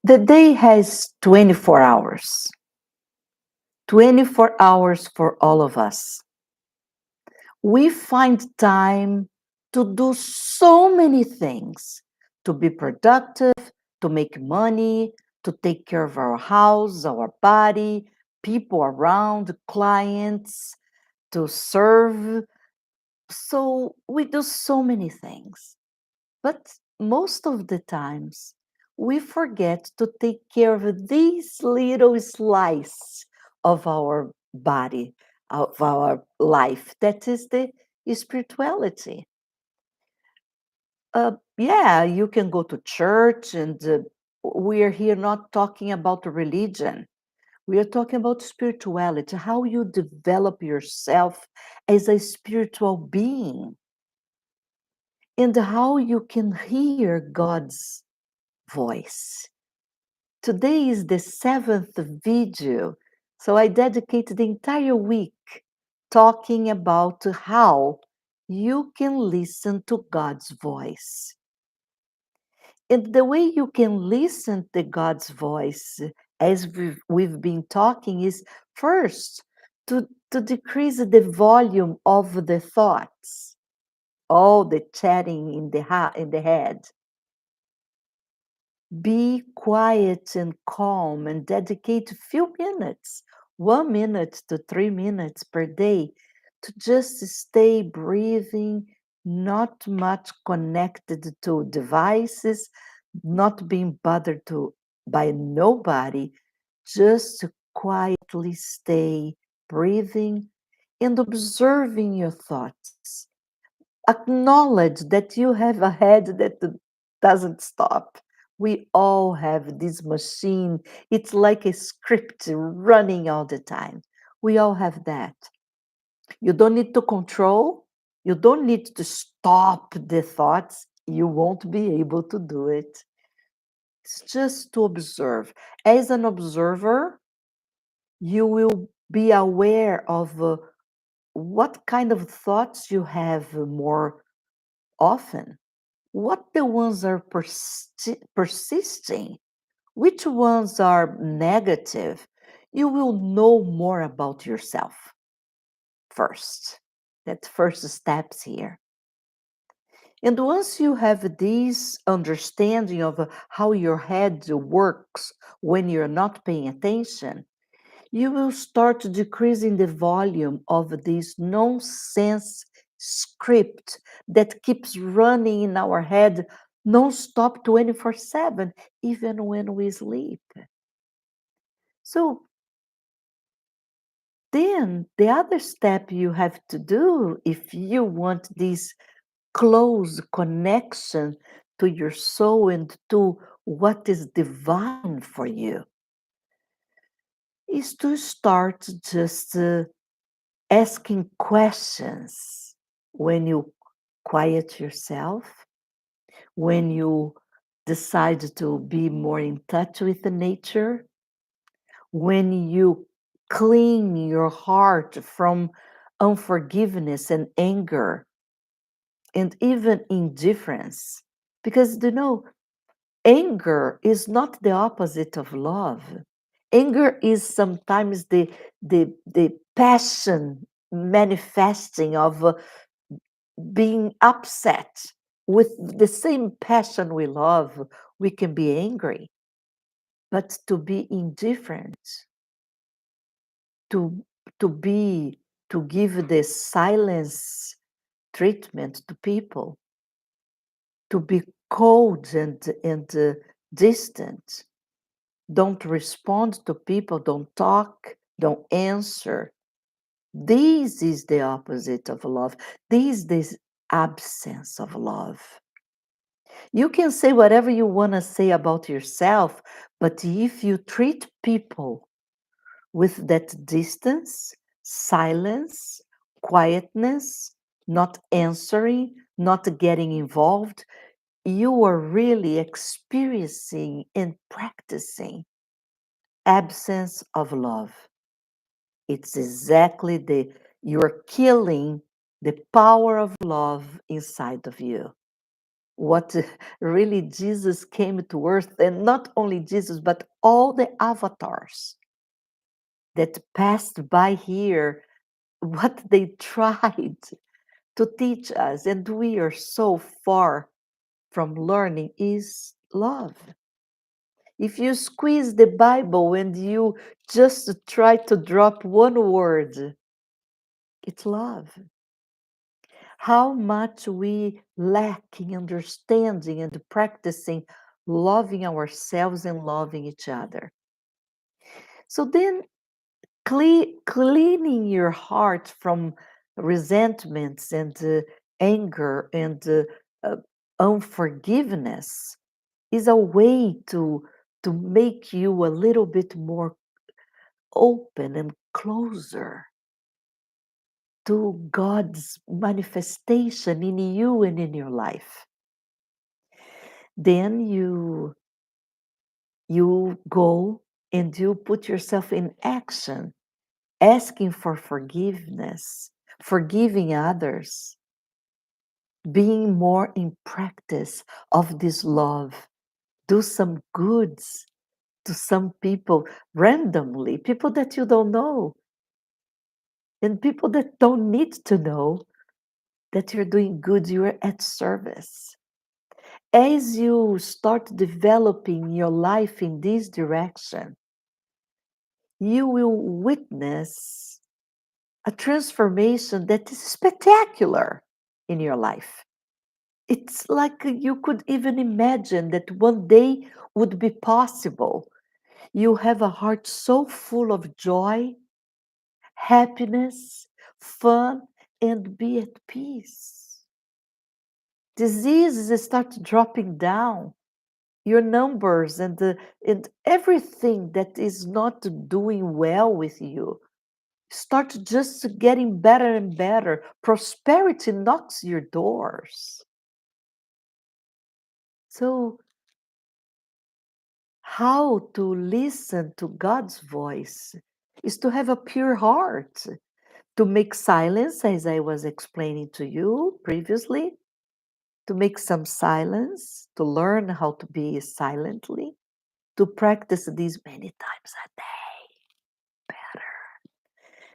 The day has 24 hours, 24 hours for all of us. We find time to do so many things, to be productive, to make money, to take care of our house, our body, people around, clients, to serve. So we do so many things. But most of the times, we forget to take care of these little slice of our body, of our life. That is the spirituality. Yeah, you can go to church, and we are here not talking about religion. We are talking about spirituality, how you develop yourself as a spiritual being, and how you can hear God's voice. Today is the seventh video, so I dedicated the entire week talking about how you can listen to God's voice. And the way you can listen to God's voice, as we've been talking, is first to decrease the volume of the thoughts, all the chatting in in the head. Be quiet and calm and dedicate a few minutes, 1 minute to 3 minutes per day, to just stay breathing, not much connected to devices, not being bothered by nobody, just to quietly stay breathing and observing your thoughts. Acknowledge that you have a head that doesn't stop. We all have this machine. It's like a script running all the time. We all have that. You don't need to control, you don't need to stop the thoughts. You won't be able to do it. It's just to observe. As an observer, you will be aware of what kind of thoughts you have more often, what the ones are persisting, which ones are negative. You will know more about yourself first. That first steps here. And once you have this understanding of how your head works when you're not paying attention, you will start decreasing the volume of this nonsense script that keeps running in our head non-stop 24/7, even when we sleep. So then the other step you have to do, if you want this close connection to your soul and to what is divine for you, is to start just asking questions when you quiet yourself, when you decide to be more in touch with the nature, when you clean your heart from unforgiveness and anger and even indifference. Because anger is not the opposite of love. Anger is sometimes the passion manifesting of being upset. With the same passion we love, we can be angry. But to be indifferent, to to be to give the silence treatment to people, to be cold and distant, don't respond to people, don't talk, don't answer. This is the opposite of love. This is the absence of love. You can say whatever you want to say about yourself, but if you treat people with that distance, silence, quietness, not answering, not getting involved, you are really experiencing and practicing absence of love. It's exactly you're killing the power of love inside of you. what really Jesus came to earth, and not only Jesus, but all the avatars that passed by here, what they tried to teach us, and we are so far from learning, is love. If you squeeze the Bible and you just try to drop one word, it's love. How much we lack in understanding and practicing loving ourselves and loving each other. So then, cleaning your heart from resentments and anger and uh, unforgiveness is a way to make you a little bit more open and closer to God's manifestation in you and in your life. Then you go and you put yourself in action, asking for forgiveness, forgiving others, being more in practice of this love. Do some goods to some people randomly, people that you don't know, and people that don't need to know that you're doing good, you're at service. As you start developing your life in this direction, you will witness a transformation that is spectacular in your life. It's like you could even imagine that one day would be possible. You have a heart so full of joy, happiness, fun, and be at peace. Diseases start dropping down. Your numbers and everything that is not doing well with you start just getting better and better. Prosperity knocks your doors. So, how to listen to God's voice is to have a pure heart, to make silence, as I was explaining to you previously, to make some silence, to learn how to be silently, to practice these many times a day better.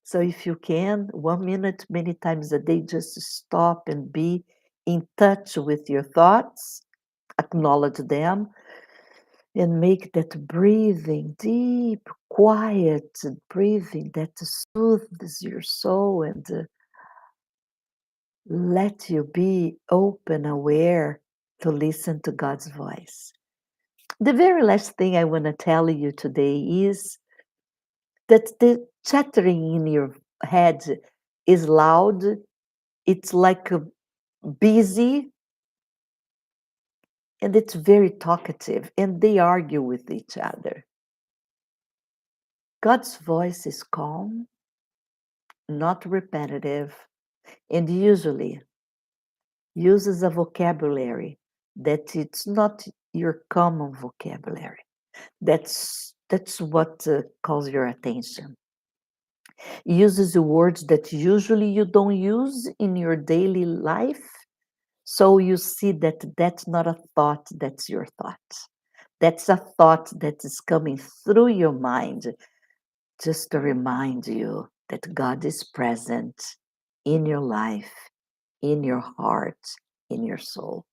So if you can, 1 minute, many times a day, just stop and be in touch with your thoughts, acknowledge them, and make that breathing, deep, quiet breathing that soothes your soul and let you be open, aware to listen to God's voice. The very last thing I want to tell you today is that the chattering in your head is loud. It's like busy and it's very talkative and they argue with each other. God's voice is calm, not repetitive, and usually uses a vocabulary that it's not your common vocabulary. That's what calls your attention. Uses the words that usually you don't use in your daily life. So you see that that's not a thought, that's your thought. That's a thought that is coming through your mind just to remind you that God is present in your life, in your heart, in your soul.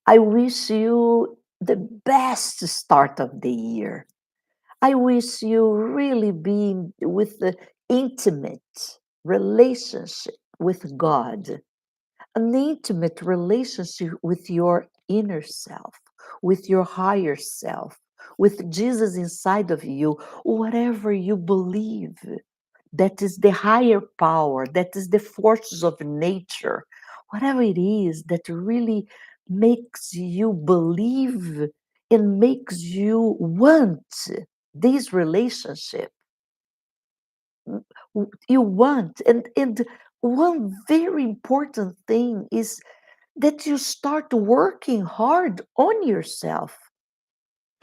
I wish you the best start of the year. I wish you really be with the intimate relationship with God, an intimate relationship with your inner self, with your higher self, with Jesus inside of you, whatever you believe. That is the higher power, that is the forces of nature, whatever it is that really makes you believe and makes you want this relationship. You want, and one very important thing is that you start working hard on yourself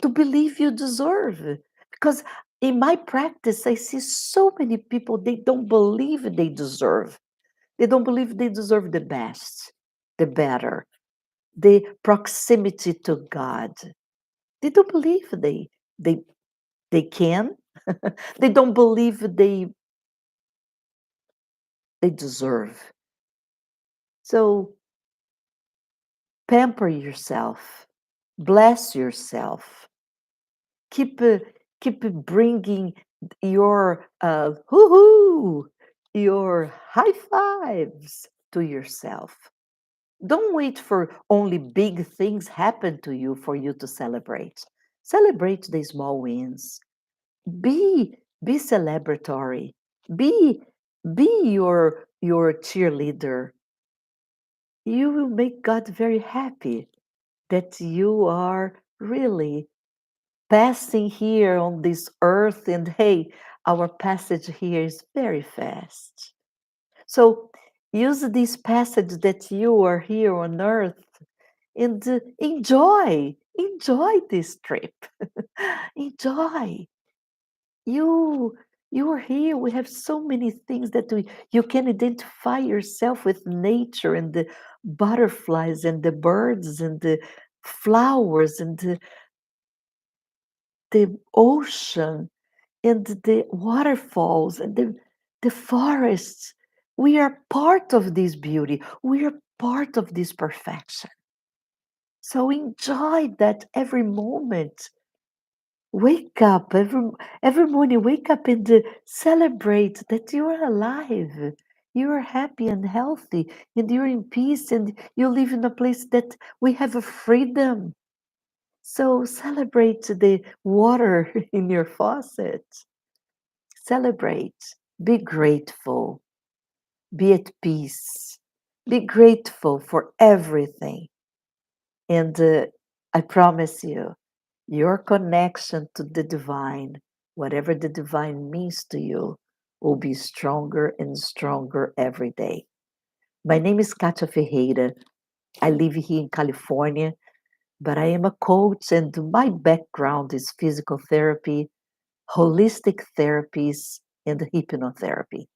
to believe you deserve. Because in my practice, I see so many people, they don't believe they deserve. They don't believe they deserve the best, the better. the proximity to God. They don't believe they they can. They don't believe they deserve. So pamper yourself, bless yourself, keep keep bringing your hoo-hoo, your high fives to yourself. Don't wait for only big things happen to you for you to celebrate. Celebrate the small wins. Be celebratory. Be be your cheerleader. You will make God very happy that you are really passing here on this earth, and hey, our passage here is very fast. So use this passage that you are here on earth and enjoy this trip. Enjoy. You you are here. We have so many things that you can identify yourself with nature and the butterflies and the birds and the flowers and the ocean and the waterfalls and the forests. We are part of this beauty. We are part of this perfection. So enjoy that every moment. Wake up every morning. Wake up and celebrate that you are alive. You are happy and healthy, and you're in peace, and you live in a place that we have a freedom. So celebrate the water in your faucet. Celebrate. Be grateful. Be at peace. Be grateful for everything. And I promise you, your connection to the divine, whatever the divine means to you, will be stronger and stronger every day. My name is Katia Ferreira. I live here in California, but I am a coach, and my background is physical therapy, holistic therapies, and hypnotherapy.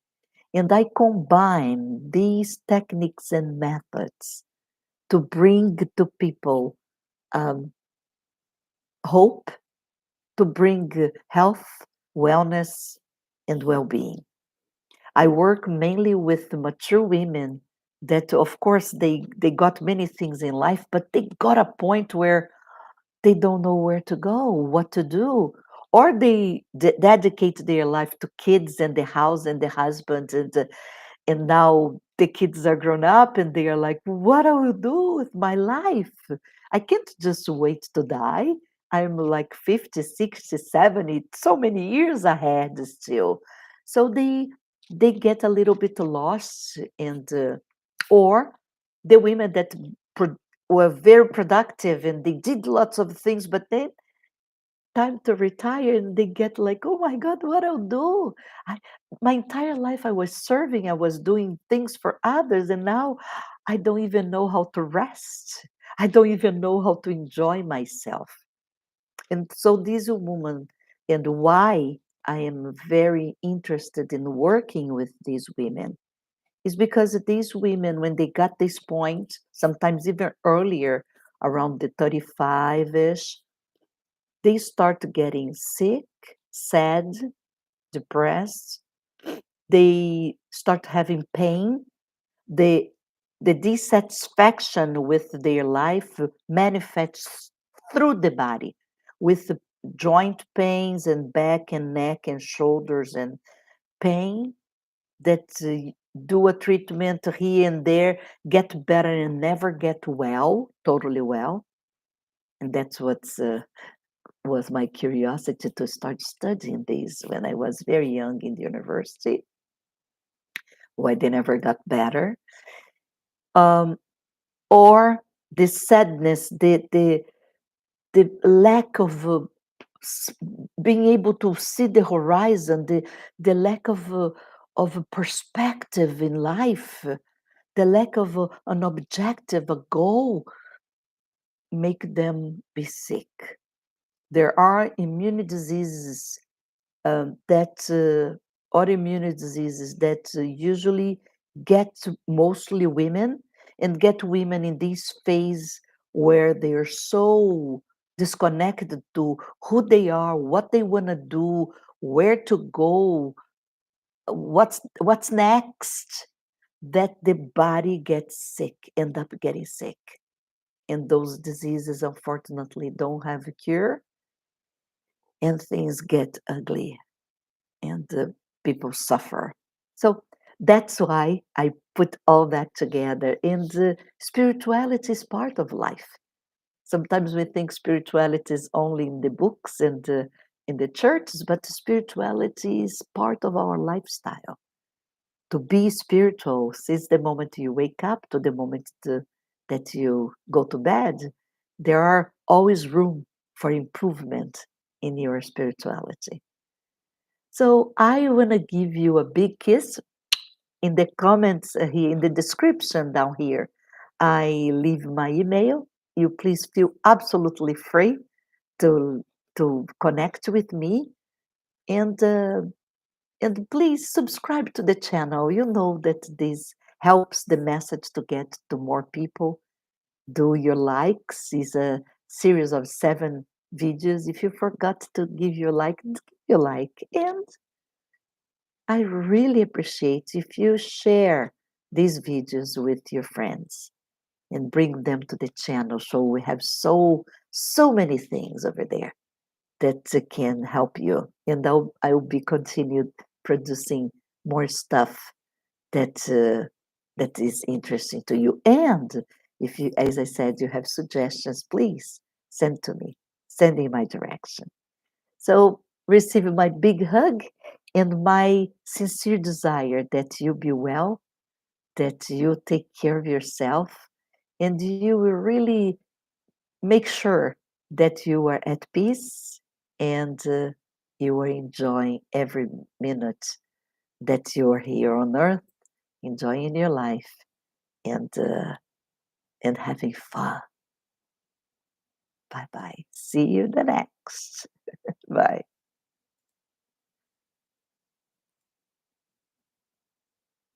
And I combine these techniques and methods to bring to people um, hope, to bring health, wellness, and well being. I work mainly with mature women that, of course, they got many things in life, but they got a point where they don't know where to go, what to do, or they dedicate their life to kids and the house and the husband, and now the kids are grown up and they are like, what I will do with my life? I can't just wait to die. I'm like 50, 60, 70, so many years ahead still. So they get a little bit lost, and or the women that were very productive and they did lots of things, but then time to retire and they get like, oh my God, what I'll do? I, my entire life I was serving, I was doing things for others, and now I don't even know how to rest. I don't even know how to enjoy myself. And so this woman, and why I am very interested in working with these women, is because these women, when they got this point, sometimes even earlier, around the 35-ish, they start getting sick, sad, depressed. They start having pain. The, the dissatisfaction with their life manifests through the body with joint pains and back and neck and shoulders and pain that do a treatment here and there, get better and never get well, totally well. And that's what's was my curiosity to start studying this when I was very young in the university. Why they never got better, um, or the sadness, the lack of being able to see the horizon, the lack of a perspective in life, the lack of an objective, a goal, make them be sick. There are immune diseases that autoimmune diseases that usually get mostly women and get women in this phase where they're so disconnected to who they are, what they want to do, where to go, what's next, that the body gets sick, end up getting sick. And those diseases unfortunately don't have a cure, and things get ugly, and people suffer. So that's why I put all that together. And spirituality is part of life. Sometimes we think spirituality is only in the books and in the churches, but spirituality is part of our lifestyle. To be spiritual since the moment you wake up to the moment that you go to bed, there are always room for improvement in your spirituality. So I want to give you a big kiss. In the comments here, in the description down here, I leave my email. You please feel absolutely free to connect with me, and please subscribe to the channel. You know that this helps the message to get to more people. Do your likes. Is a series of 7 videos. If you forgot to give your like, give your like. And I really appreciate if you share these videos with your friends and bring them to the channel. So we have so many things over there that can help you. And I'll be continued producing more stuff that that is interesting to you. And if you, as I said, you have suggestions, please send to me. Send in my direction. So receive my big hug and my sincere desire that you be well, that you take care of yourself, and you will really make sure that you are at peace, and you are enjoying every minute that you are here on earth, enjoying your life, and having fun. Bye bye. See you the next. Bye.